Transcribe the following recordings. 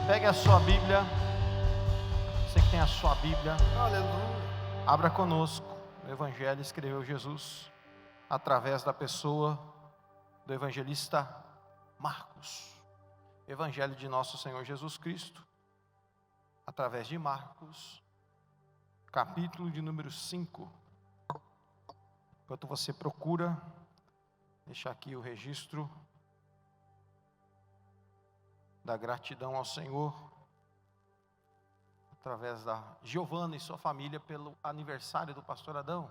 Pegue a sua Bíblia. Você que tem a sua Bíblia, Aleluia. abra conosco o Evangelho que escreveu Jesus através da pessoa do evangelista Marcos. Evangelho de nosso Senhor Jesus Cristo, através de Marcos, capítulo de número 5. Enquanto você procura, deixa aqui o registro da gratidão ao Senhor, através da Giovana e sua família, pelo aniversário do pastor Adão.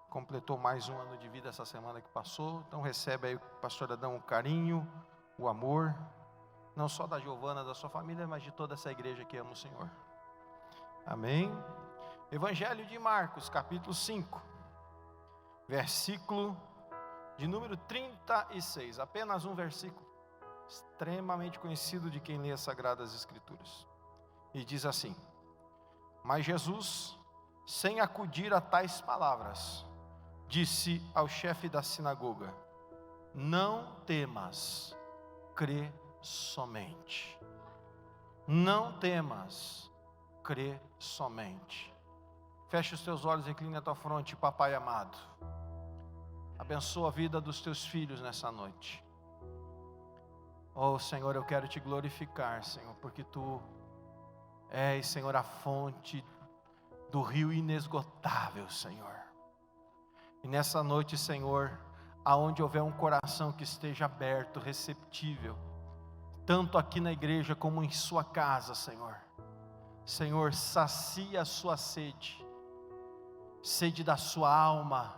Completou mais um ano de vida essa semana que passou. Então recebe aí o pastor Adão o carinho, o amor, não só da Giovana, da sua família, mas de toda essa igreja que ama o Senhor. Amém? Evangelho de Marcos, capítulo 5, versículo de número 36. Apenas um versículo extremamente conhecido de quem lê as Sagradas Escrituras. E diz assim: Mas Jesus, sem acudir a tais palavras, disse ao chefe da sinagoga: Não temas, crê somente. Não temas, crê somente. Feche os teus olhos, incline a tua fronte, papai amado. Abençoa a vida dos teus filhos nessa noite. Oh Senhor, eu quero te glorificar, Senhor, porque tu és, Senhor, a fonte do rio inesgotável, Senhor. E nessa noite, Senhor, aonde houver um coração que esteja aberto, receptível, tanto aqui na igreja como em sua casa, Senhor. Senhor, sacia a sua sede, sede da sua alma,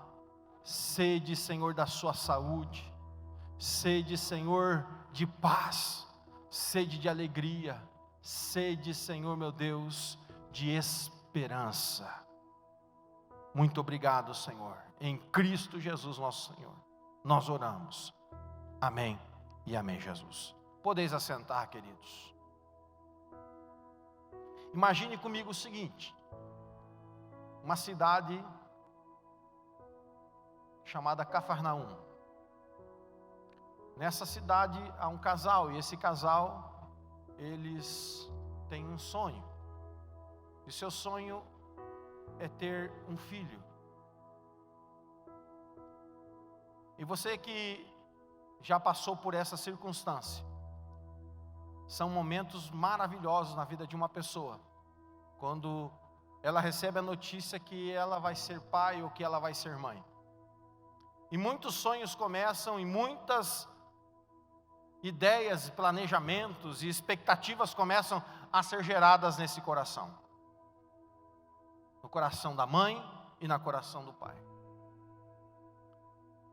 sede, Senhor, da sua saúde, sede, Senhor, de paz, sede de alegria, sede, Senhor, meu Deus, de esperança. Muito obrigado, Senhor. Em Cristo Jesus, nosso Senhor, nós oramos. Amém e amém, Jesus. Podeis assentar, queridos. Imagine comigo o seguinte: uma cidade chamada Cafarnaum. Nessa cidade há um casal, e esse casal, eles têm um sonho. E seu sonho é ter um filho. E você que já passou por essa circunstância, são momentos maravilhosos na vida de uma pessoa, quando ela recebe a notícia que ela vai ser pai ou que ela vai ser mãe. E muitos sonhos começam, e muitas ideias, planejamentos e expectativas começam a ser geradas nesse coração. No coração da mãe e no coração do pai.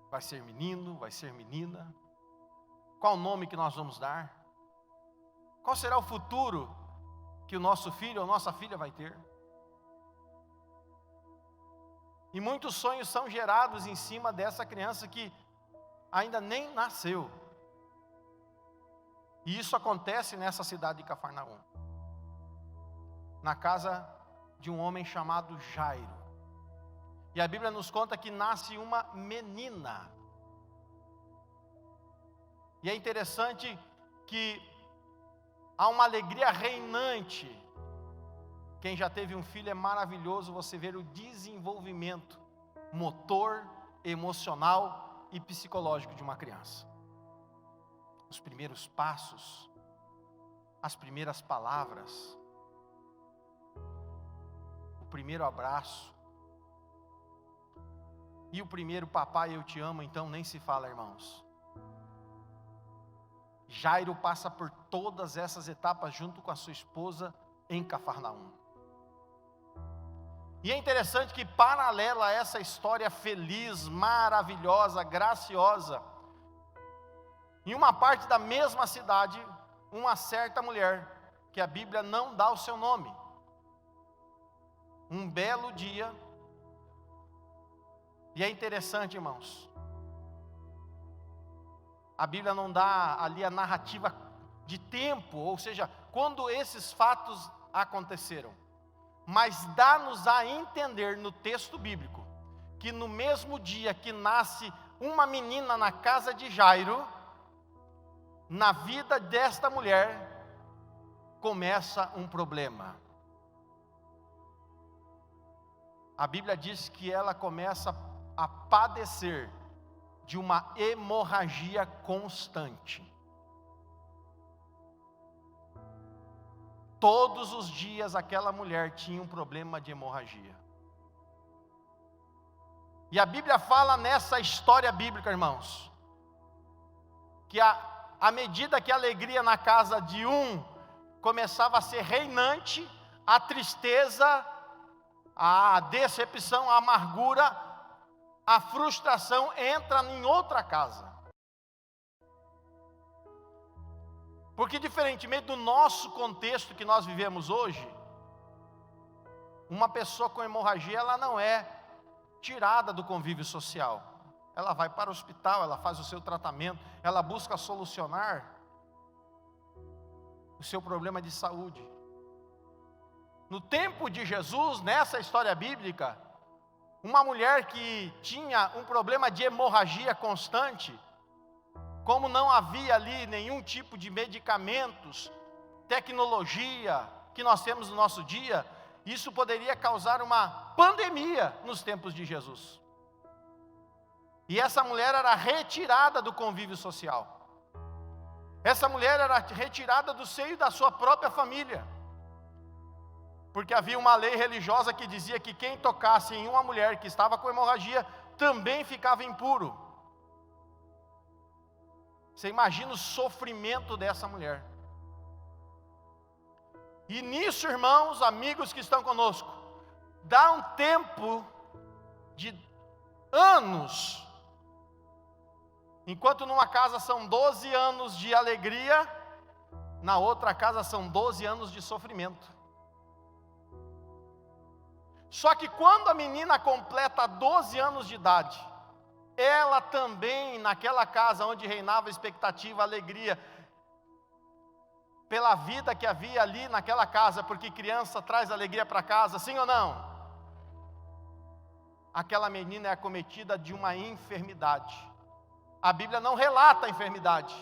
Vai ser menino, vai ser menina? Qual o nome que nós vamos dar? Qual será o futuro que o nosso filho ou nossa filha vai ter? E muitos sonhos são gerados em cima dessa criança que ainda nem nasceu. E isso acontece nessa cidade de Cafarnaum, na casa de um homem chamado Jairo. E a Bíblia nos conta que nasce uma menina. E é interessante que há uma alegria reinante. Quem já teve um filho, é maravilhoso você ver o desenvolvimento motor, emocional e psicológico de uma criança. Os primeiros passos, as primeiras palavras, o primeiro abraço e o primeiro papai eu te amo, então nem se fala, irmãos. Jairo passa por todas essas etapas junto com a sua esposa em Cafarnaum. E é interessante que, paralela a essa história feliz, maravilhosa, graciosa, em uma parte da mesma cidade, uma certa mulher, que a Bíblia não dá o seu nome, um belo dia, e é interessante, irmãos, a Bíblia não dá ali a narrativa de tempo, ou seja, quando esses fatos aconteceram, mas dá-nos a entender no texto bíblico, que no mesmo dia que nasce uma menina na casa de Jairo, na vida desta mulher, começa um problema. A Bíblia diz que ela começa a padecer de uma hemorragia constante. Todos os dias aquela mulher tinha um problema de hemorragia. E a Bíblia fala nessa história bíblica, irmãos, que à medida que a alegria na casa de um começava a ser reinante, a tristeza, a decepção, a amargura, a frustração entra em outra casa. Porque diferentemente do nosso contexto que nós vivemos hoje, uma pessoa com hemorragia, ela não é tirada do convívio social. Ela vai para o hospital, ela faz o seu tratamento, ela busca solucionar o seu problema de saúde. No tempo de Jesus, nessa história bíblica, uma mulher que tinha um problema de hemorragia constante, como não havia ali nenhum tipo de medicamentos, tecnologia que nós temos no nosso dia, isso poderia causar uma pandemia nos tempos de Jesus. E essa mulher era retirada do convívio social. Essa mulher era retirada do seio da sua própria família. Porque havia uma lei religiosa que dizia que quem tocasse em uma mulher que estava com hemorragia também ficava impuro. Você imagina o sofrimento dessa mulher. E nisso, irmãos, amigos que estão conosco, dá um tempo de anos. Enquanto numa casa são 12 anos de alegria, na outra casa são 12 anos de sofrimento. Só que quando a menina completa 12 anos de idade, ela também, naquela casa onde reinava a expectativa, a alegria, pela vida que havia ali naquela casa, porque criança traz alegria para casa, sim ou não? Aquela menina é acometida de uma enfermidade. A Bíblia não relata a enfermidade,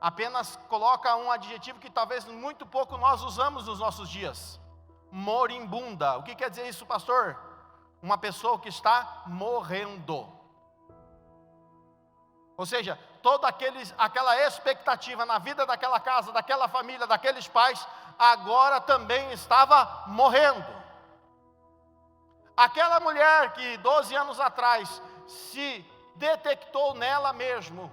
apenas coloca um adjetivo que talvez muito pouco nós usamos nos nossos dias: moribunda. O que quer dizer isso, pastor? Uma pessoa que está morrendo. Ou seja, toda aquela expectativa na vida daquela casa, daquela família, daqueles pais, agora também estava morrendo. Aquela mulher que 12 anos atrás se detectou nela mesmo,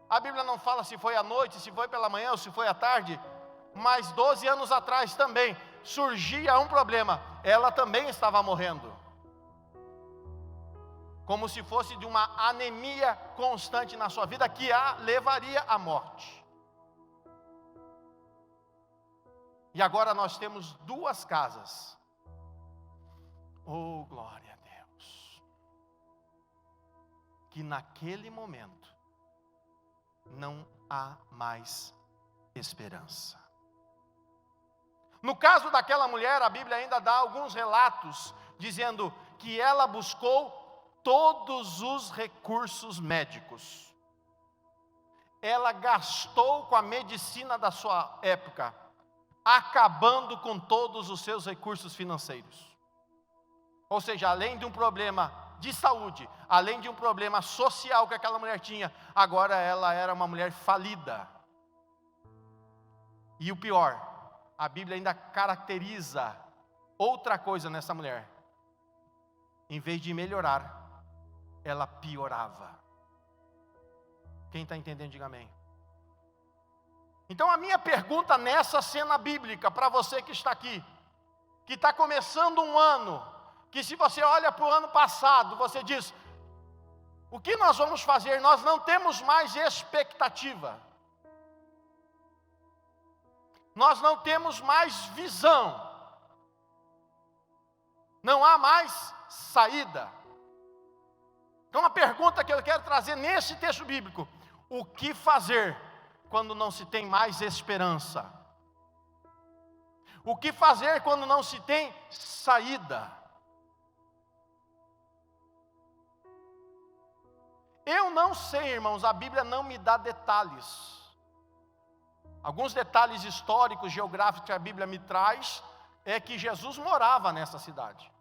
a Bíblia não fala se foi à noite, se foi pela manhã ou se foi à tarde, mas 12 anos atrás também surgia um problema, ela também estava morrendo. Como se fosse de uma anemia constante na sua vida, que a levaria à morte. E agora nós temos duas casas. Oh, glória a Deus! Que naquele momento não há mais esperança. No caso daquela mulher, a Bíblia ainda dá alguns relatos, dizendo que ela buscou todos os recursos médicos. Ela gastou com a medicina da sua época, acabando com todos os seus recursos financeiros. Ou seja, além de um problema de saúde, além de um problema social que aquela mulher tinha, agora ela era uma mulher falida. E o pior, a Bíblia ainda caracteriza outra coisa nessa mulher. Em vez de melhorar, ela piorava. Quem está entendendo, diga amém. Então a minha pergunta nessa cena bíblica, para você que está aqui, que está começando um ano, que se você olha para o ano passado, você diz: o que nós vamos fazer? Nós não temos mais expectativa. Nós não temos mais visão. Não há mais saída. Então a pergunta que eu quero trazer nesse texto bíblico: o que fazer quando não se tem mais esperança? O que fazer quando não se tem saída? Eu não sei, irmãos, a Bíblia não me dá detalhes. Alguns detalhes históricos, geográficos que a Bíblia me traz, é que Jesus morava nessa cidade.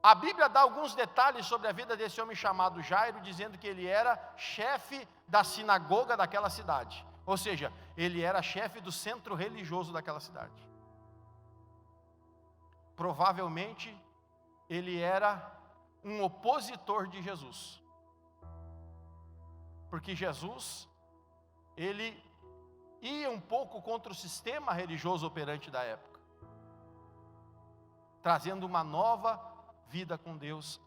A Bíblia dá alguns detalhes sobre a vida desse homem chamado Jairo, dizendo que ele era chefe da sinagoga daquela cidade. Ou seja, ele era chefe do centro religioso daquela cidade. Provavelmente, ele era um opositor de Jesus. Porque Jesus, ele ia um pouco contra o sistema religioso operante da época, trazendo uma nova vida com Deus,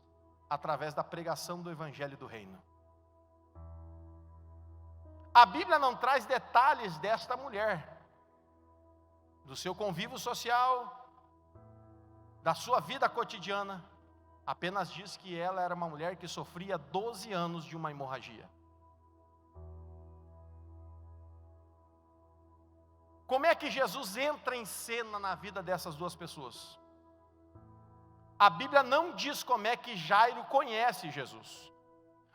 através da pregação do Evangelho do Reino. A Bíblia não traz detalhes desta mulher, do seu convívio social, da sua vida cotidiana, apenas diz que ela era uma mulher que sofria 12 anos de uma hemorragia. Como é que Jesus entra em cena na vida dessas duas pessoas? A Bíblia não diz como é que Jairo conhece Jesus.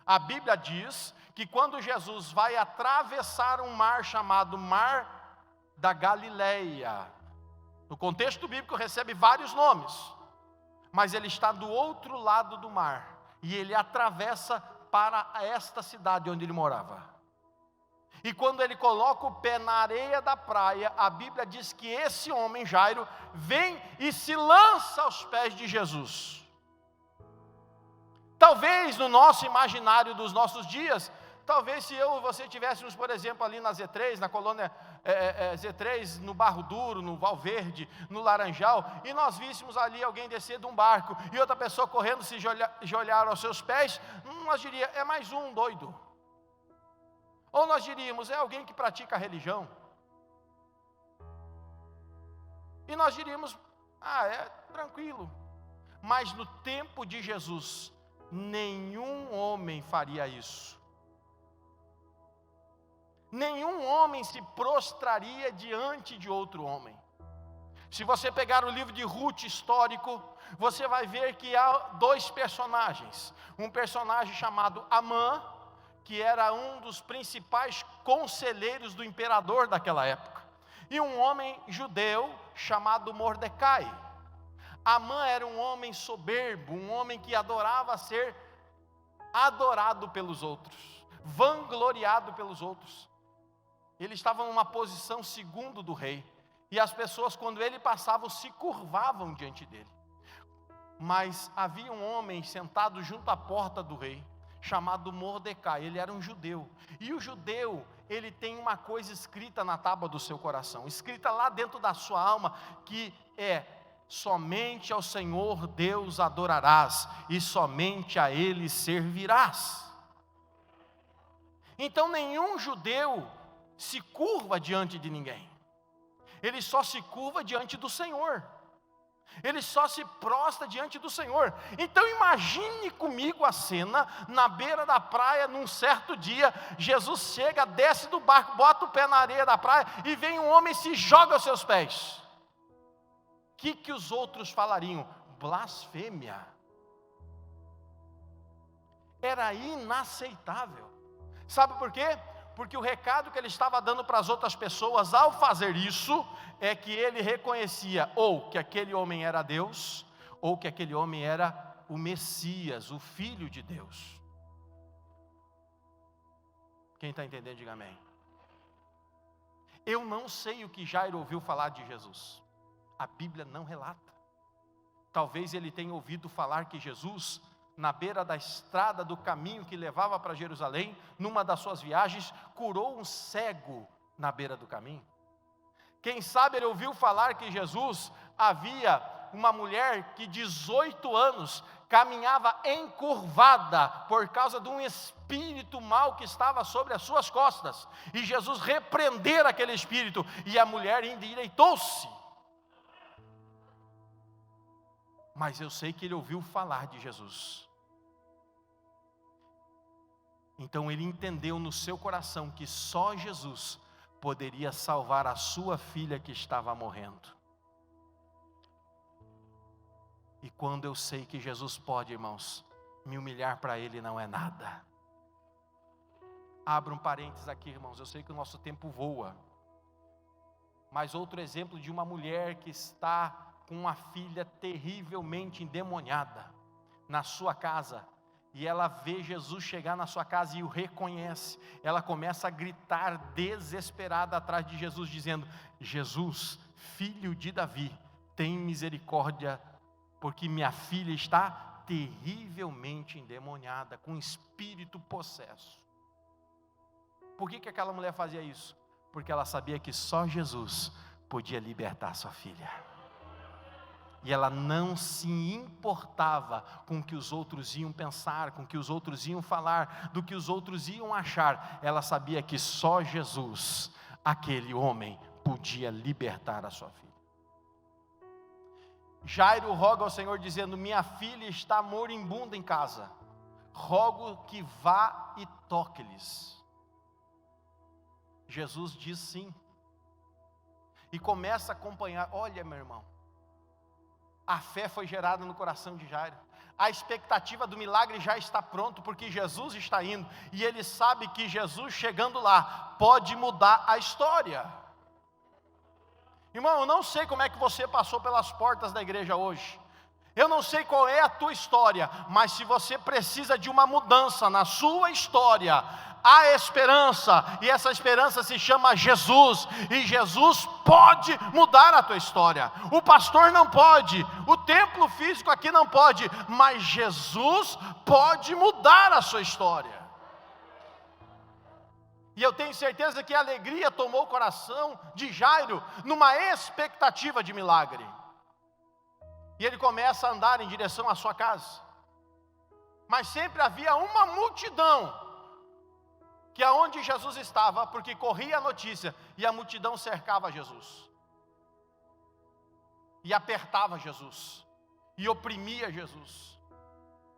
A Bíblia diz que quando Jesus vai atravessar um mar chamado Mar da Galileia, no contexto bíblico recebe vários nomes, mas ele está do outro lado do mar, e ele atravessa para esta cidade onde ele morava. E quando ele coloca o pé na areia da praia, a Bíblia diz que esse homem, Jairo, vem e se lança aos pés de Jesus. Talvez no nosso imaginário dos nossos dias, talvez se eu e você estivéssemos, por exemplo, ali na Z3, na colônia Z3, no Barro Duro, no Valverde, no Laranjal, e nós víssemos ali alguém descer de um barco, e outra pessoa correndo se joelhar aos seus pés, nós diríamos, é mais um doido. Ou nós diríamos, é alguém que pratica a religião. E nós diríamos, é tranquilo. Mas no tempo de Jesus, nenhum homem faria isso. Nenhum homem se prostraria diante de outro homem. Se você pegar o livro de Ruth histórico, você vai ver que há dois personagens. Um personagem chamado Amã, que era um dos principais conselheiros do imperador daquela época, e um homem judeu chamado Mordecai. Amã era um homem soberbo, um homem que adorava ser adorado pelos outros, vangloriado pelos outros. Ele estava numa posição segundo do rei, e as pessoas, quando ele passava, se curvavam diante dele. Mas havia um homem sentado junto à porta do rei, chamado Mordecai. Ele era um judeu, e o judeu, ele tem uma coisa escrita na tábua do seu coração, escrita lá dentro da sua alma, que é: somente ao Senhor Deus adorarás, e somente a Ele servirás. Então nenhum judeu se curva diante de ninguém, ele só se curva diante do Senhor. Ele só se prostra diante do Senhor. Então imagine comigo a cena, na beira da praia, num certo dia, Jesus chega, desce do barco, bota o pé na areia da praia, e vem um homem e se joga aos seus pés. O que os outros falariam? Blasfêmia. Era inaceitável. Sabe por quê? Porque o recado que ele estava dando para as outras pessoas ao fazer isso, é que ele reconhecia ou que aquele homem era Deus, ou que aquele homem era o Messias, o Filho de Deus. Quem está entendendo, diga amém. Eu não sei o que Jairo ouviu falar de Jesus, a Bíblia não relata. Talvez ele tenha ouvido falar que Jesus, na beira da estrada do caminho que levava para Jerusalém, numa das suas viagens, curou um cego na beira do caminho. Quem sabe ele ouviu falar que Jesus, havia uma mulher que 18 anos caminhava encurvada por causa de um espírito mau que estava sobre as suas costas, e Jesus repreendeu aquele espírito, e a mulher endireitou-se. Mas eu sei que ele ouviu falar de Jesus. Então ele entendeu no seu coração que só Jesus poderia salvar a sua filha que estava morrendo. E quando eu sei que Jesus pode, irmãos, me humilhar para Ele não é nada. Abra um parênteses aqui, irmãos, eu sei que o nosso tempo voa. Mas outro exemplo de uma mulher que está com uma filha terrivelmente endemoniada na sua casa, e ela vê Jesus chegar na sua casa e o reconhece. Ela começa a gritar desesperada atrás de Jesus, dizendo: Jesus, filho de Davi, tem misericórdia, porque minha filha está terrivelmente endemoniada, com espírito possesso. Por que aquela mulher fazia isso? Porque ela sabia que só Jesus podia libertar sua filha. E ela não se importava com o que os outros iam pensar, com o que os outros iam falar, do que os outros iam achar. Ela sabia que só Jesus, aquele homem, podia libertar a sua filha. Jairo roga ao Senhor dizendo: minha filha está moribunda em casa, rogo que vá e toque-lhes. Jesus diz sim, e começa a acompanhar. Olha, meu irmão, a fé foi gerada no coração de Jairo, a expectativa do milagre já está pronto, porque Jesus está indo, e ele sabe que Jesus chegando lá, pode mudar a história. Irmão, eu não sei como é que você passou pelas portas da igreja hoje, eu não sei qual é a tua história, mas se você precisa de uma mudança na sua história, há esperança, e essa esperança se chama Jesus, e Jesus pode mudar a tua história. O pastor não pode, o templo físico aqui não pode, mas Jesus pode mudar a sua história. E eu tenho certeza que a alegria tomou o coração de Jairo, numa expectativa de milagre. E ele começa a andar em direção à sua casa, mas sempre havia uma multidão, que aonde Jesus estava, porque corria a notícia, e a multidão cercava Jesus, e apertava Jesus, e oprimia Jesus,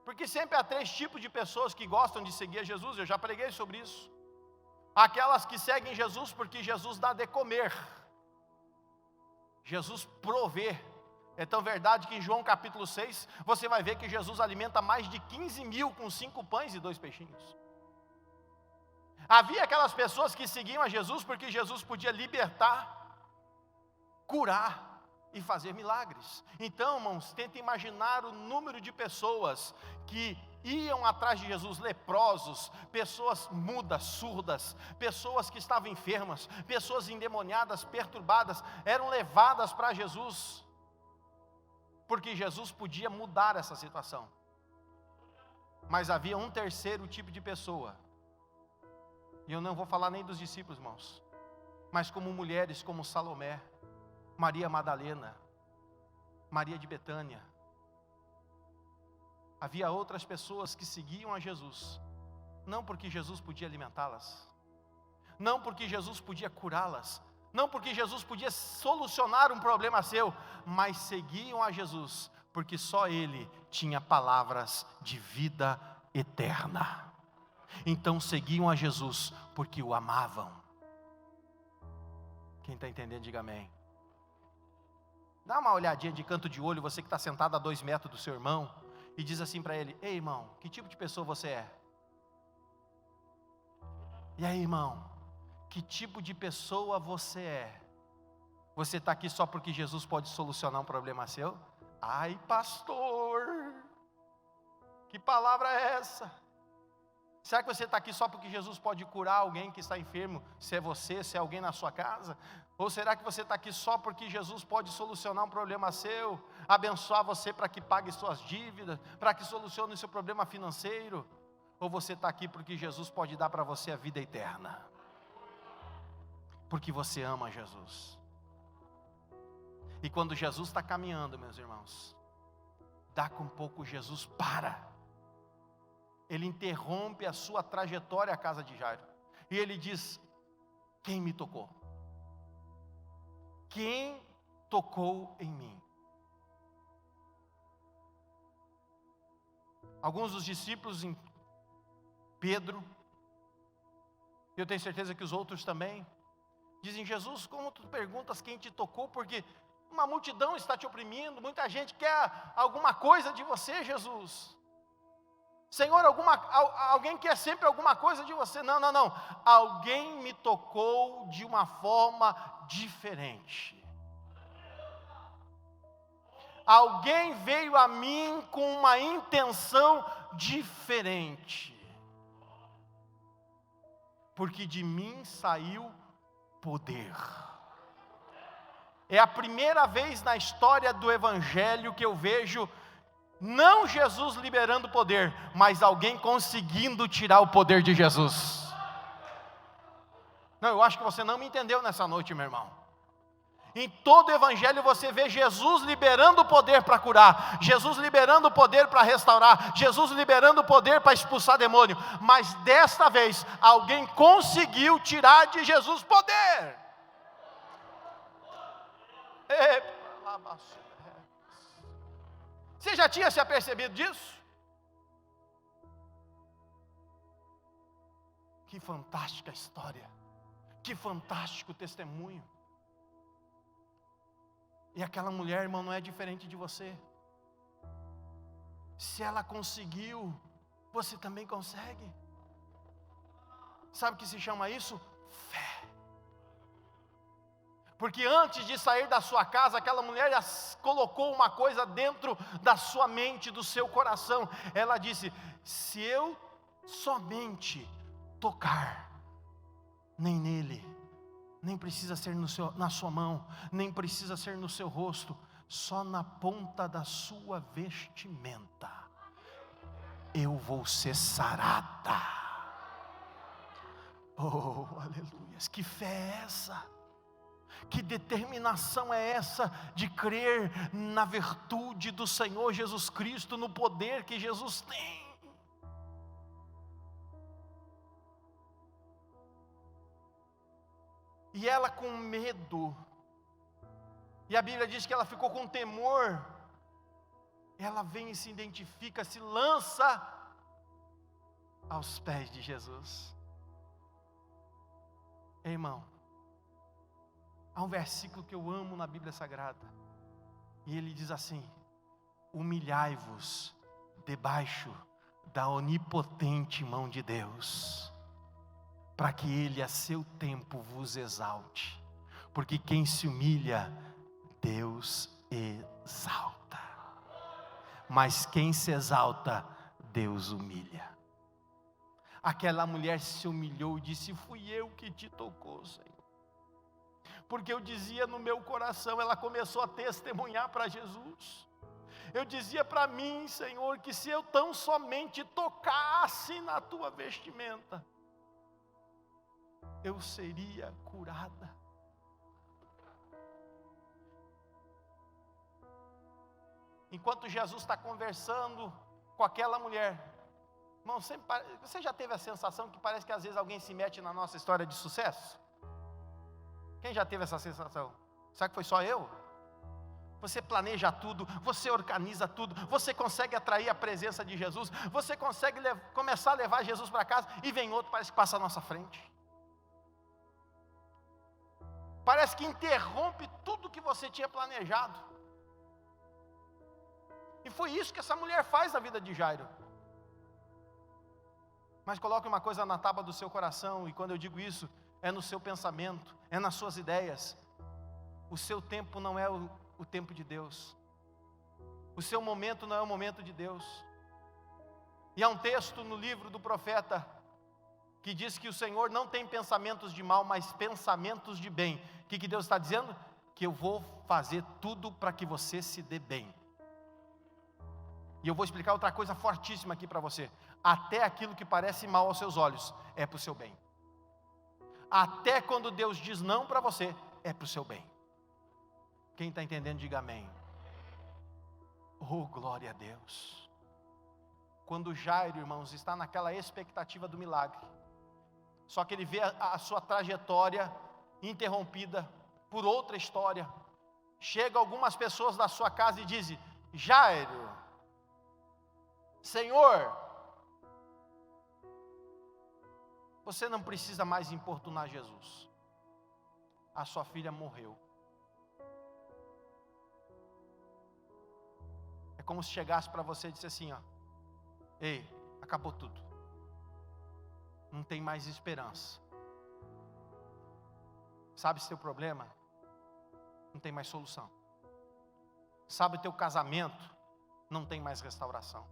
porque sempre há três tipos de pessoas que gostam de seguir a Jesus. Eu já preguei sobre isso. Aquelas que seguem Jesus porque Jesus dá de comer, Jesus provê. É tão verdade que em João capítulo 6, você vai ver que Jesus alimenta mais de 15 mil com 5 pães e 2 peixinhos. Havia aquelas pessoas que seguiam a Jesus porque Jesus podia libertar, curar e fazer milagres. Então, irmãos, tenta imaginar o número de pessoas que iam atrás de Jesus, leprosos, pessoas mudas, surdas, pessoas que estavam enfermas, pessoas endemoniadas, perturbadas, eram levadas para Jesus, porque Jesus podia mudar essa situação. Mas havia um terceiro tipo de pessoa, e eu não vou falar nem dos discípulos, irmãos, mas como mulheres como Salomé, Maria Madalena, Maria de Betânia. Havia outras pessoas que seguiam a Jesus, não porque Jesus podia alimentá-las, não porque Jesus podia curá-las, não porque Jesus podia solucionar um problema seu, mas seguiam a Jesus, porque só Ele tinha palavras de vida eterna. Então seguiam a Jesus, porque o amavam. Quem está entendendo, diga amém. Dá uma olhadinha de canto de olho, você que está sentado a 2 metros do seu irmão, e diz assim para ele: ei, irmão, que tipo de pessoa você é? E aí, irmão, que tipo de pessoa você é? Você está aqui só porque Jesus pode solucionar um problema seu? Ai, pastor, que palavra é essa? Será que você está aqui só porque Jesus pode curar alguém que está enfermo, se é você, se é alguém na sua casa? Ou será que você está aqui só porque Jesus pode solucionar um problema seu, abençoar você para que pague suas dívidas, para que solucione o seu problema financeiro? Ou você está aqui porque Jesus pode dar para você a vida eterna? Porque você ama Jesus. E quando Jesus está caminhando, meus irmãos, daqui um pouco Jesus para. Ele interrompe a sua trajetória à casa de Jairo. E ele diz: quem me tocou? Quem tocou em mim? Alguns dos discípulos, Pedro, eu tenho certeza que os outros também, dizem: Jesus, como tu perguntas quem te tocou? Porque uma multidão está te oprimindo, muita gente quer alguma coisa de você, Jesus. Senhor, alguém quer sempre alguma coisa de você. Não, não, não. Alguém me tocou de uma forma diferente. Alguém veio a mim com uma intenção diferente. Porque de mim saiu poder. É a primeira vez na história do Evangelho que eu vejo, não Jesus liberando poder, mas alguém conseguindo tirar o poder de Jesus. Não, eu acho que você não me entendeu nessa noite, meu irmão. Em todo o Evangelho você vê Jesus liberando poder para curar, Jesus liberando poder para restaurar, Jesus liberando poder para expulsar demônio, mas desta vez alguém conseguiu tirar de Jesus poder. Você já tinha se apercebido disso? Que fantástica história, que fantástico testemunho. E aquela mulher, irmão, não é diferente de você. Se ela conseguiu, você também consegue. Sabe o que se chama isso? Fé. Porque antes de sair da sua casa, aquela mulher colocou uma coisa dentro da sua mente, do seu coração. Ela disse: se eu somente tocar, nem nele, nem precisa ser na sua mão, nem precisa ser no seu rosto, só na ponta da sua vestimenta, eu vou ser sarada. Oh, aleluia! Que fé é essa? Que determinação é essa de crer na virtude do Senhor Jesus Cristo, no poder que Jesus tem? E ela com medo, e a Bíblia diz que ela ficou com temor, ela vem e se identifica, se lança aos pés de Jesus. Irmão, há um versículo que eu amo na Bíblia Sagrada, e ele diz assim: humilhai-vos debaixo da onipotente mão de Deus, para que Ele a seu tempo vos exalte, porque quem se humilha, Deus exalta, mas quem se exalta, Deus humilha. Aquela mulher se humilhou e disse: fui eu que te tocou, Senhor. Porque eu dizia no meu coração, ela começou a testemunhar para Jesus. Eu dizia para mim, Senhor, que se eu tão somente tocasse na tua vestimenta, eu seria curada. Enquanto Jesus está conversando com aquela mulher, irmão, você já teve a sensação que parece que às vezes alguém se mete na nossa história de sucesso? Quem já teve essa sensação? Será que foi só eu? Você planeja tudo, você organiza tudo, você consegue atrair a presença de Jesus, você consegue começar a levar Jesus para casa, e vem outro, parece que passa à nossa frente. Parece que interrompe tudo que você tinha planejado. E foi isso que essa mulher faz na vida de Jairo. Mas coloque uma coisa na tábua do seu coração, e quando eu digo isso, é no seu pensamento, é nas suas ideias. O seu tempo não é o tempo de Deus. O seu momento não é o momento de Deus. E há um texto no livro do profeta que diz que o Senhor não tem pensamentos de mal, mas pensamentos de bem. O que Deus está dizendo? Que eu vou fazer tudo para que você se dê bem. E eu vou explicar outra coisa fortíssima aqui para você. Até aquilo que parece mal aos seus olhos é para o seu bem. Até quando Deus diz não para você, é para o seu bem. Quem está entendendo, diga amém. Oh, glória a Deus. Quando Jairo, irmãos, está naquela expectativa do milagre, só que ele vê a sua trajetória interrompida por outra história. Chega algumas pessoas da sua casa e dizem: Jairo, Senhor, você não precisa mais importunar Jesus. A sua filha morreu. É como se chegasse para você e disse assim: ó, ei, acabou tudo. Não tem mais esperança. Sabe seu problema? Não tem mais solução. Sabe o teu casamento? Não tem mais restauração.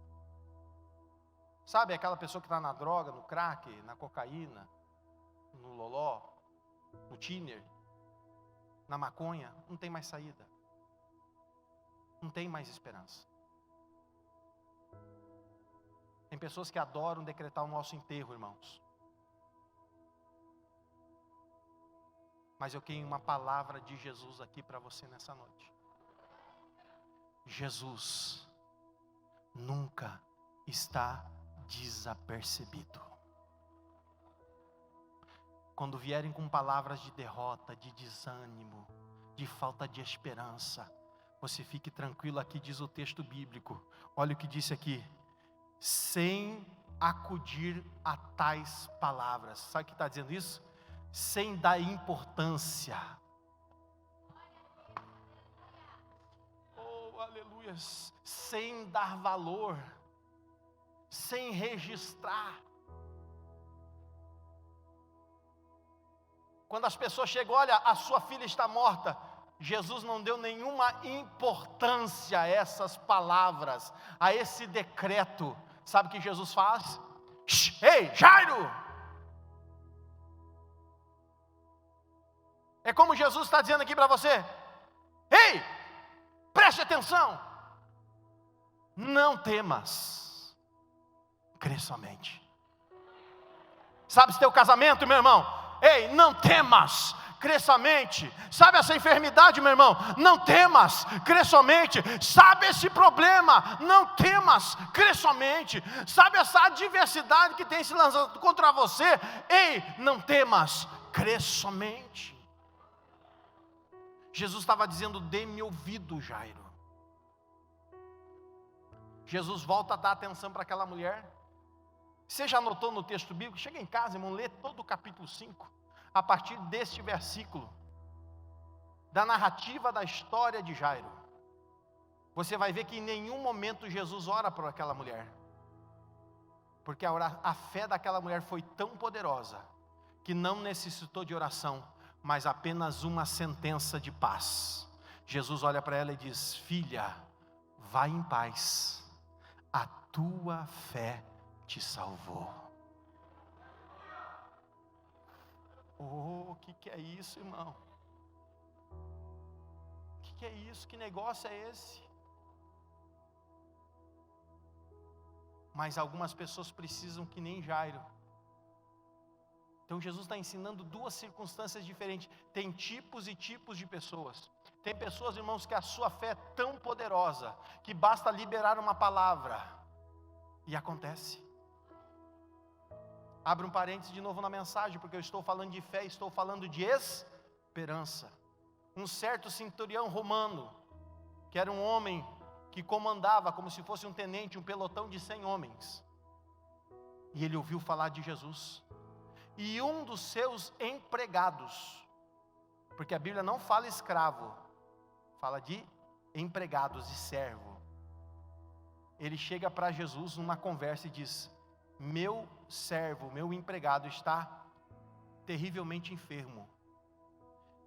Sabe aquela pessoa que está na droga, no crack, na cocaína, no loló, no tiner, na maconha? Não tem mais saída. Não tem mais esperança. Tem pessoas que adoram decretar o nosso enterro, irmãos. Mas eu tenho uma palavra de Jesus aqui para você nessa noite. Jesus nunca está desapercebido. Quando vierem com palavras de derrota, de desânimo, de falta de esperança, você fique tranquilo, aqui diz o texto bíblico. Olha o que disse aqui: sem acudir a tais palavras. Sabe o que está dizendo isso? Sem dar importância. Oh, aleluia. Sem dar valor, sem registrar. Quando as pessoas chegam, olha, a sua filha está morta, Jesus não deu nenhuma importância a essas palavras, a esse decreto. Sabe o que Jesus faz? Ei, Jairo! É como Jesus está dizendo aqui para você: ei, preste atenção, não temas, crê somente. Sabe esse teu casamento, meu irmão? Ei, não temas, crê somente. Sabe essa enfermidade, meu irmão? Não temas, crê somente. Sabe esse problema? Não temas, crê somente. Sabe essa adversidade que tem se lançado contra você? Ei, não temas, crê somente. Jesus estava dizendo: dê-me ouvido, Jairo. Jesus volta a dar atenção para aquela mulher. Você já anotou no texto bíblico? Chega em casa, irmão, lê todo o capítulo 5, a partir deste versículo, da narrativa da história de Jairo. Você vai ver que em nenhum momento Jesus ora por aquela mulher, porque a fé daquela mulher foi tão poderosa, que não necessitou de oração, mas apenas uma sentença de paz. Jesus olha para ela e diz: filha, vai em paz, a tua fé te salvou. Oh, o que é isso, irmão? O que é isso? Que negócio é esse? Mas algumas pessoas precisam que nem Jairo. Então Jesus está ensinando duas circunstâncias diferentes. Tem tipos e tipos de pessoas. Tem pessoas, irmãos, que a sua fé é tão poderosa, que basta liberar uma palavra, e acontece. Abre um parênteses de novo na mensagem, porque eu estou falando de fé, estou falando de esperança. Um certo centurião romano, que era um homem que comandava como se fosse um tenente, um pelotão de 100 homens. E ele ouviu falar de Jesus. E um dos seus empregados, porque a Bíblia não fala escravo, fala de empregados, de servo. Ele chega para Jesus numa conversa e diz: meu servo, meu empregado está terrivelmente enfermo.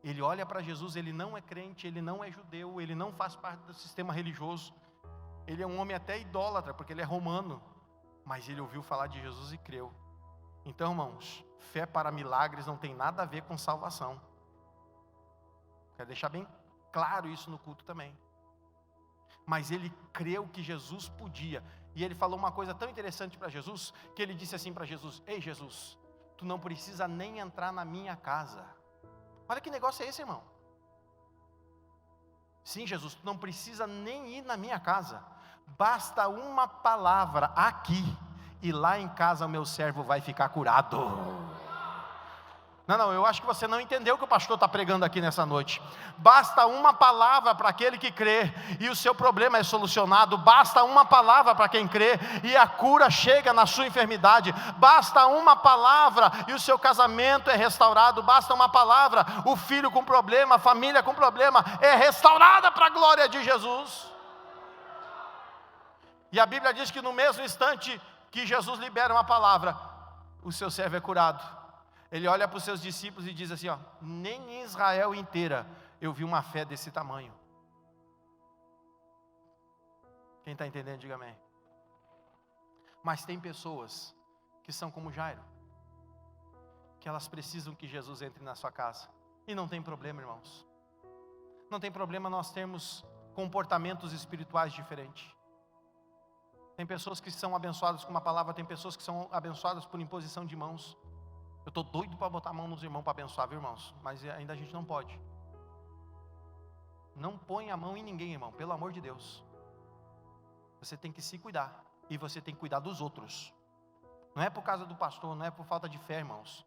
Ele olha para Jesus, ele não é crente, ele não é judeu, ele não faz parte do sistema religioso. Ele é um homem até idólatra, porque ele é romano, mas ele ouviu falar de Jesus e creu. Então, irmãos, fé para milagres não tem nada a ver com salvação. Quero deixar bem claro isso no culto também. Mas ele creu que Jesus podia. E ele falou uma coisa tão interessante para Jesus, que ele disse assim para Jesus: ei Jesus, tu não precisa nem entrar na minha casa. Olha que negócio é esse, irmão. Sim, Jesus, tu não precisa nem ir na minha casa. Basta uma palavra aqui, e lá em casa o meu servo vai ficar curado. Não, eu acho que você não entendeu o que o pastor está pregando aqui nessa noite. Basta uma palavra para aquele que crê, e o seu problema é solucionado. Basta uma palavra para quem crê, e a cura chega na sua enfermidade. Basta uma palavra, e o seu casamento é restaurado. Basta uma palavra, o filho com problema, a família com problema, é restaurada para a glória de Jesus. E a Bíblia diz que no mesmo instante, que Jesus libera uma palavra, o seu servo é curado. Ele olha para os seus discípulos e diz assim, ó, nem em Israel inteira eu vi uma fé desse tamanho. Quem está entendendo, diga amém. Mas tem pessoas que são como Jairo, que elas precisam que Jesus entre na sua casa. E não tem problema, irmãos. Não tem problema nós termos comportamentos espirituais diferentes. Tem pessoas que são abençoadas com uma palavra, tem pessoas que são abençoadas por imposição de mãos. Eu estou doido para botar a mão nos irmãos para abençoar, viu, irmãos? Mas ainda a gente não pode. Não põe a mão em ninguém, irmão, pelo amor de Deus. Você tem que se cuidar. E você tem que cuidar dos outros. Não é por causa do pastor, não é por falta de fé, irmãos.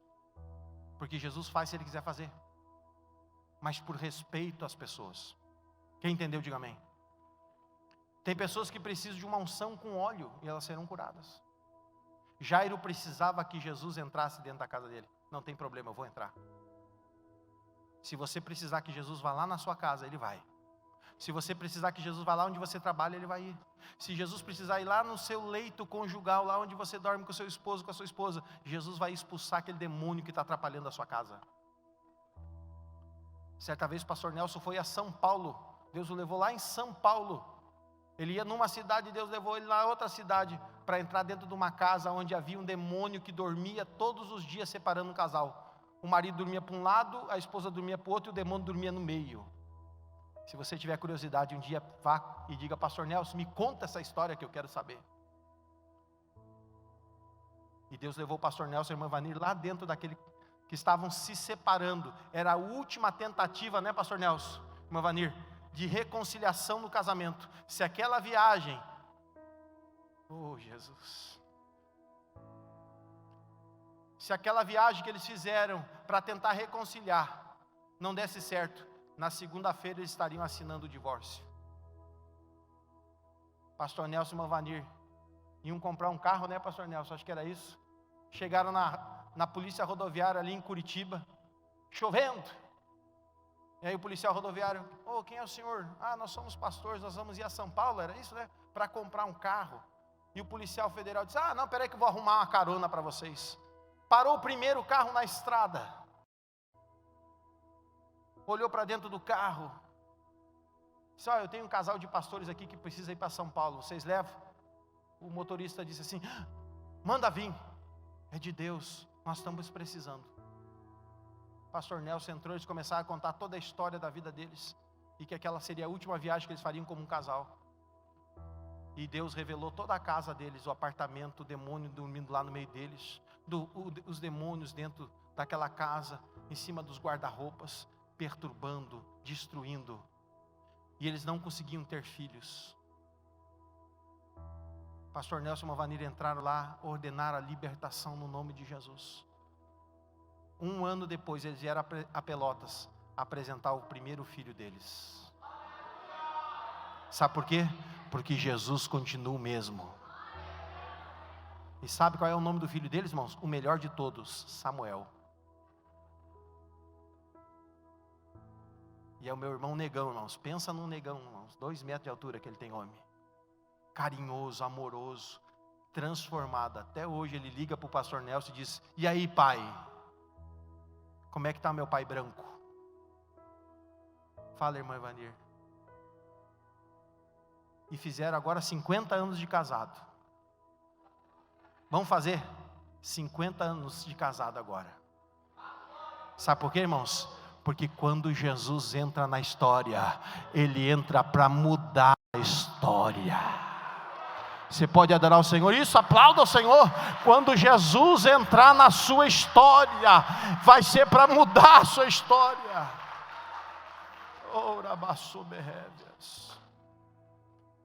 Porque Jesus faz se Ele quiser fazer. Mas por respeito às pessoas. Quem entendeu, diga amém. Tem pessoas que precisam de uma unção com óleo e elas serão curadas. Jairo precisava que Jesus entrasse dentro da casa dele. Não tem problema, eu vou entrar. Se você precisar que Jesus vá lá na sua casa, Ele vai. Se você precisar que Jesus vá lá onde você trabalha, Ele vai ir. Se Jesus precisar ir lá no seu leito conjugal, lá onde você dorme com o seu esposo, com a sua esposa, Jesus vai expulsar aquele demônio que está atrapalhando a sua casa. Certa vez o pastor Nelson foi a São Paulo. Deus o levou lá em São Paulo. Ele ia numa cidade, Deus levou ele lá a outra cidade, para entrar dentro de uma casa onde havia um demônio que dormia todos os dias separando um casal. O marido dormia para um lado, a esposa dormia para o outro e o demônio dormia no meio. Se você tiver curiosidade, um dia vá e diga, pastor Nelson, me conta essa história que eu quero saber. E Deus levou o pastor Nelson e a irmã Vanir lá dentro daquele que estavam se separando. Era a última tentativa, né, pastor Nelson, irmã Vanir, de reconciliação no casamento. Se aquela viagem, oh Jesus, se aquela viagem que eles fizeram para tentar reconciliar não desse certo, na segunda-feira eles estariam assinando o divórcio. Pastor Nelson e irmã Vanir iam comprar um carro, né, pastor Nelson? Acho que era isso. Chegaram na polícia rodoviária ali em Curitiba, chovendo. E aí o policial rodoviário, quem é o senhor? Nós somos pastores, nós vamos ir a São Paulo, era isso, né? Para comprar um carro. E o policial federal disse, não, peraí que eu vou arrumar uma carona para vocês. Parou o primeiro carro na estrada. Olhou para dentro do carro. Disse, eu tenho um casal de pastores aqui que precisa ir para São Paulo, vocês levam? O motorista disse assim, manda vir. É de Deus, nós estamos precisando. Pastor Nelson entrou, eles começaram a contar toda a história da vida deles, e que aquela seria a última viagem que eles fariam como um casal. E Deus revelou toda a casa deles, o apartamento, o demônio dormindo lá no meio deles, os demônios dentro daquela casa, em cima dos guarda-roupas, perturbando, destruindo. E eles não conseguiam ter filhos. Pastor Nelson e irmã Vanir entraram lá, ordenaram a libertação no nome de Jesus. Um ano depois eles vieram a Pelotas apresentar o primeiro filho deles. Sabe por quê? Porque Jesus continua o mesmo. E sabe qual é o nome do filho deles, irmãos? O melhor de todos, Samuel. E é o meu irmão negão, irmãos. Pensa num negão, irmãos. 2 metros de altura que ele tem, homem. Carinhoso, amoroso, transformado. Até hoje ele liga para o pastor Nelson e diz, e aí, pai? Como é que está meu pai branco? Fala, irmã Ivanir. E fizeram agora 50 anos de casado. Vamos fazer 50 anos de casado agora. Sabe por quê, irmãos? Porque quando Jesus entra na história, Ele entra para mudar a história. Você pode adorar o Senhor? Isso, aplauda o Senhor. Quando Jesus entrar na sua história, vai ser para mudar a sua história.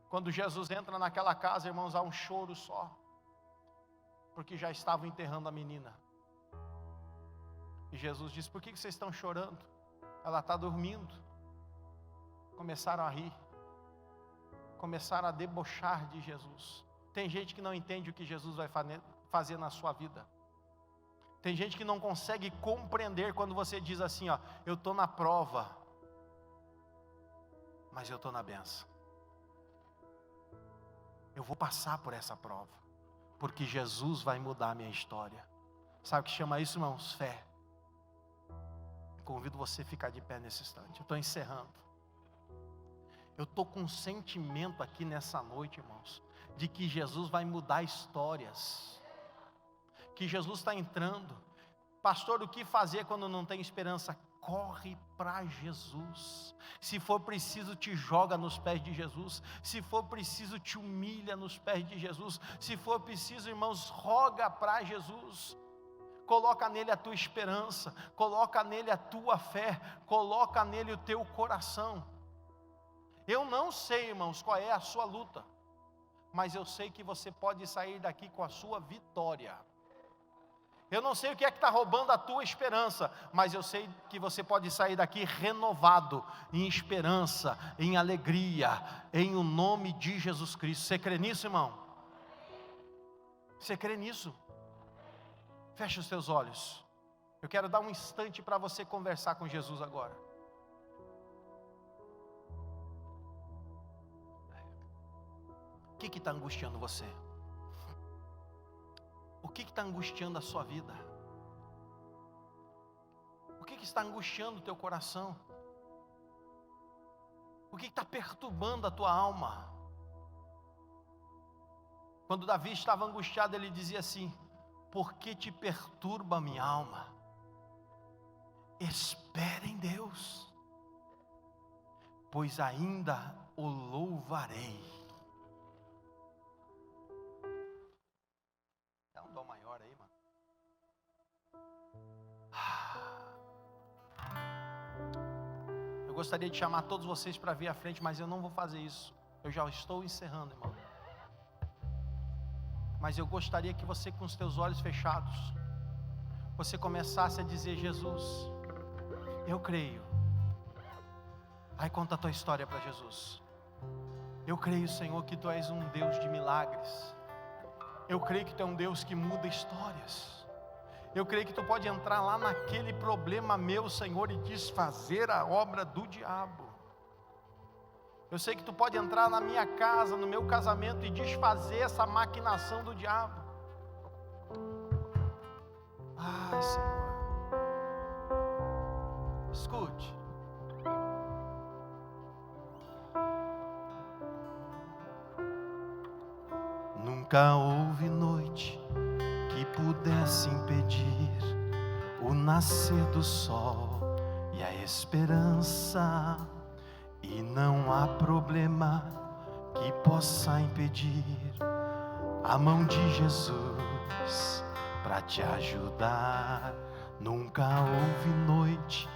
Quando Jesus entra naquela casa, irmãos, há um choro só, porque já estavam enterrando a menina. E Jesus disse, por que vocês estão chorando? Ela está dormindo. Começaram a rir. Começaram a debochar de Jesus. Tem gente que não entende o que Jesus vai fazer na sua vida. Tem gente que não consegue compreender quando você diz assim, eu estou na prova, mas eu estou na bênção. Eu vou passar por essa prova. porque Jesus vai mudar a minha história. Sabe o que chama isso, irmãos? Fé. Convido você a ficar de pé nesse instante. Eu estou encerrando. Eu estou com um sentimento aqui nessa noite, irmãos, de que Jesus vai mudar histórias. Que Jesus está entrando. Pastor, o que fazer quando não tem esperança? Corre para Jesus. Se for preciso, te joga nos pés de Jesus. Se for preciso, te humilha nos pés de Jesus. Se for preciso, irmãos, roga para Jesus. Coloca nele a tua esperança, coloca nele a tua fé, coloca nele o teu coração. Eu não sei, irmãos, qual é a sua luta, mas eu sei que você pode sair daqui com a sua vitória. Eu não sei o que é que está roubando a tua esperança, mas eu sei que você pode sair daqui renovado, em esperança, em alegria, em o nome de Jesus Cristo. Você crê nisso, irmão? Você crê nisso? Feche os teus olhos. Eu quero dar um instante para você conversar com Jesus agora. O que está angustiando você? O que está angustiando a sua vida? O que está angustiando o teu coração? O que está perturbando a tua alma? Quando Davi estava angustiado, ele dizia assim: por que te perturba a minha alma? Espera em Deus, pois ainda o louvarei. Dá um dó maior aí, mano. Eu gostaria de chamar todos vocês para vir à frente, mas eu não vou fazer isso. Eu já estou encerrando, irmão. Mas eu gostaria que você, com os teus olhos fechados, você começasse a dizer: Jesus, eu creio. Aí conta a tua história para Jesus. Eu creio, Senhor, que Tu és um Deus de milagres. Eu creio que Tu é um Deus que muda histórias. Eu creio que Tu pode entrar lá naquele problema meu, Senhor, e desfazer a obra do diabo. Eu sei que Tu pode entrar na minha casa, no meu casamento, e desfazer essa maquinação do diabo. Ai, Senhor. Escute. Nunca houve noite que pudesse impedir o nascer do sol e a esperança. E não há problema que possa impedir a mão de Jesus para te ajudar. Nunca houve noite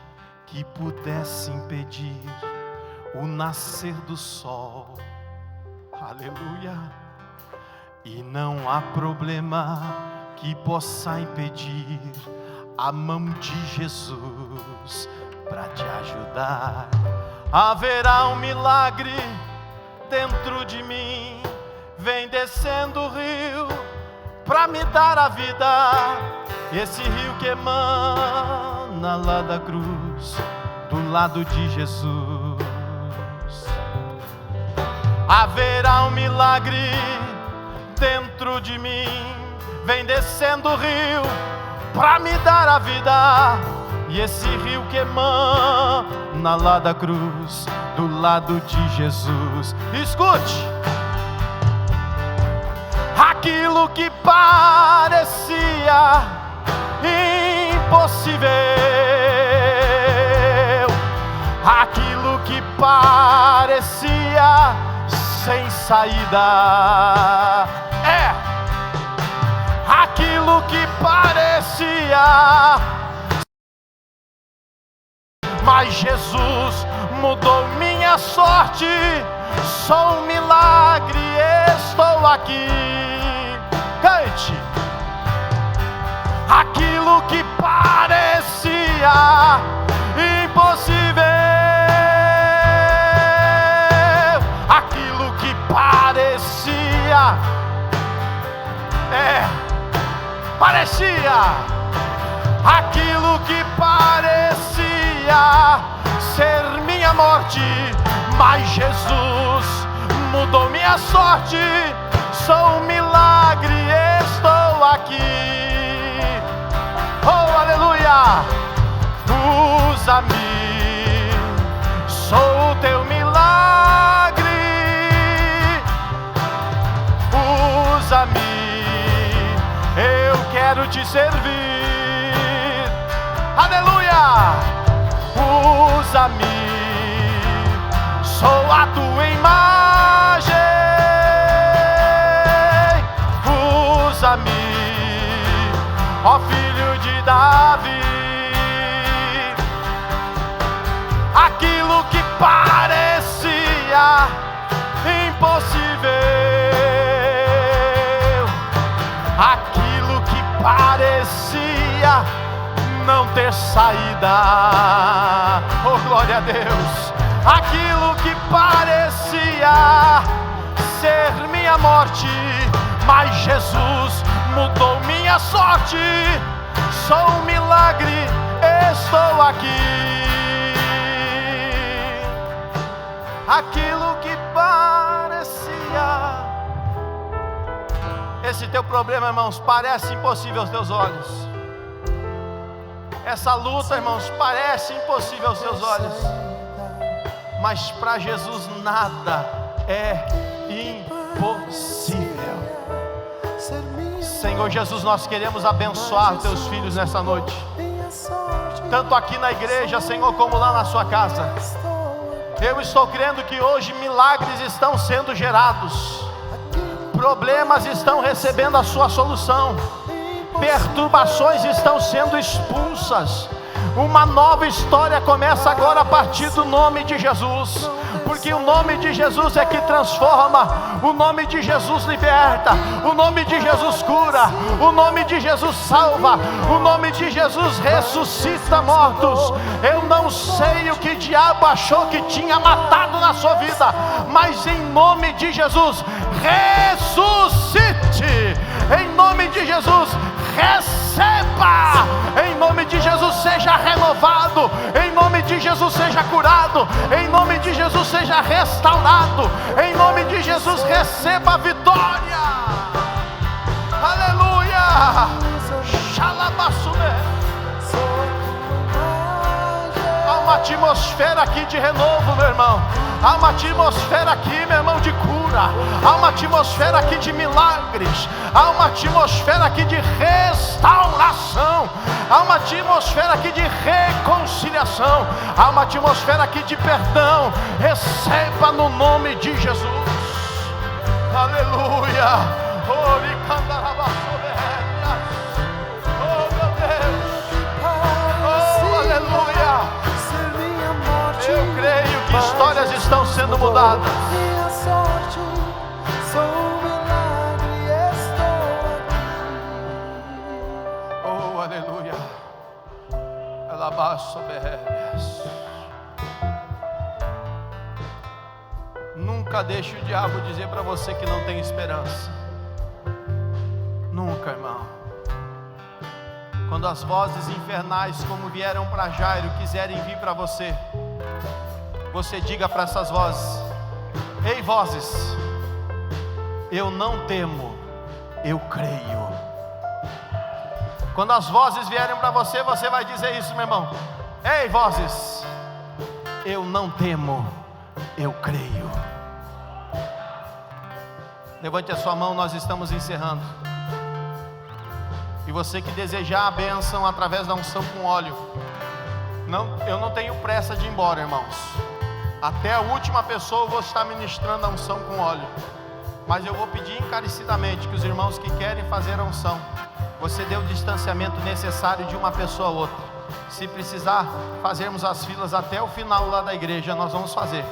que pudesse impedir o nascer do sol. Aleluia. E não há problema que possa impedir a mão de Jesus para te ajudar. Haverá um milagre dentro de mim, vem descendo o rio para me dar a vida. Esse rio que emana lá da cruz, do lado de Jesus. Haverá um milagre dentro de mim, vem descendo o rio para me dar a vida. E esse rio que emana lá da cruz, do lado de Jesus. Escute! Aquilo que parecia impossível, aquilo que parecia sem saída, aquilo que parecia. Mas Jesus mudou minha sorte, sou um milagre, estou aqui. Cante! Aquilo que parecia impossível, aquilo que parecia, aquilo que parecia ser minha morte, mas Jesus mudou minha sorte, sou um milagre, aqui. Oh, aleluia! Usa-me, sou o teu milagre. Usa-me, eu quero te servir. Aleluia! Usa-me, sou a tua imagem. Usa-me, ó filho de Davi. Aquilo que parecia impossível, aquilo que parecia não ter saída, oh glória a Deus, aquilo que parecia ser minha morte, mas Jesus mudou minha sorte. Sou um milagre, estou aqui. Aquilo que parecia, esse teu problema, irmãos, parece impossível aos teus olhos. Essa luta, irmãos, parece impossível aos teus olhos, mas para Jesus nada é impossível. Senhor Jesus, nós queremos abençoar teus filhos nessa noite, tanto aqui na igreja, Senhor, como lá na sua casa. Eu estou crendo que hoje milagres estão sendo gerados, problemas estão recebendo a sua solução, perturbações estão sendo expulsas. Uma nova história começa agora a partir do nome de Jesus, porque o nome de Jesus é que transforma, o nome de Jesus liberta, o nome de Jesus cura, o nome de Jesus salva, o nome de Jesus ressuscita mortos. Eu não sei o que o diabo achou que tinha matado na sua vida, mas em nome de Jesus, ressuscite, em nome de Jesus, receba, em nome de Jesus seja renovado, em nome de Jesus seja curado, em nome de Jesus seja restaurado, em nome de Jesus receba a vitória. Aleluia. Há uma atmosfera aqui de renovo, meu irmão. Há uma atmosfera aqui, meu irmão, de cura. Há uma atmosfera aqui de milagres. Há uma atmosfera aqui de restauração. Há uma atmosfera aqui de reconciliação. Há uma atmosfera aqui de perdão. Receba no nome de Jesus. Aleluia. Oh, meu Deus. Oh, aleluia. Eu creio que histórias estão sendo mudadas. Minha sorte, sou um milagre, estou aqui. Oh, aleluia. Nunca deixe o diabo dizer para você que não tem esperança. Nunca, irmão. Quando as vozes infernais, como vieram para Jairo, quiserem vir para você, você diga para essas vozes: ei, vozes, eu não temo, eu creio. Quando as vozes vierem para você, você vai dizer isso, meu irmão: ei, vozes, eu não temo, eu creio. Levante a sua mão, nós estamos encerrando. E você que desejar a bênção através da unção com óleo, eu não tenho pressa de ir embora, irmãos. Até a última pessoa eu vou estar ministrando a unção com óleo. Mas eu vou pedir encarecidamente que os irmãos que querem fazer a unção, você dê o distanciamento necessário de uma pessoa a outra. Se precisar fazermos as filas até o final lá da igreja, nós vamos fazer.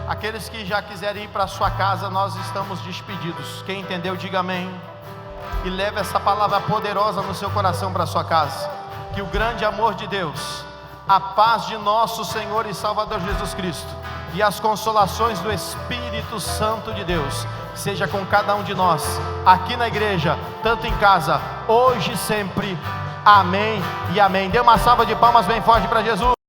Aqueles que já quiserem ir para a sua casa, nós estamos despedidos. Quem entendeu, diga amém. E leve essa palavra poderosa no seu coração para a sua casa. Que o grande amor de Deus, a paz de nosso Senhor e Salvador Jesus Cristo e as consolações do Espírito Santo de Deus seja com cada um de nós, aqui na igreja, tanto em casa, hoje e sempre. Amém e amém. Dê uma salva de palmas bem forte para Jesus.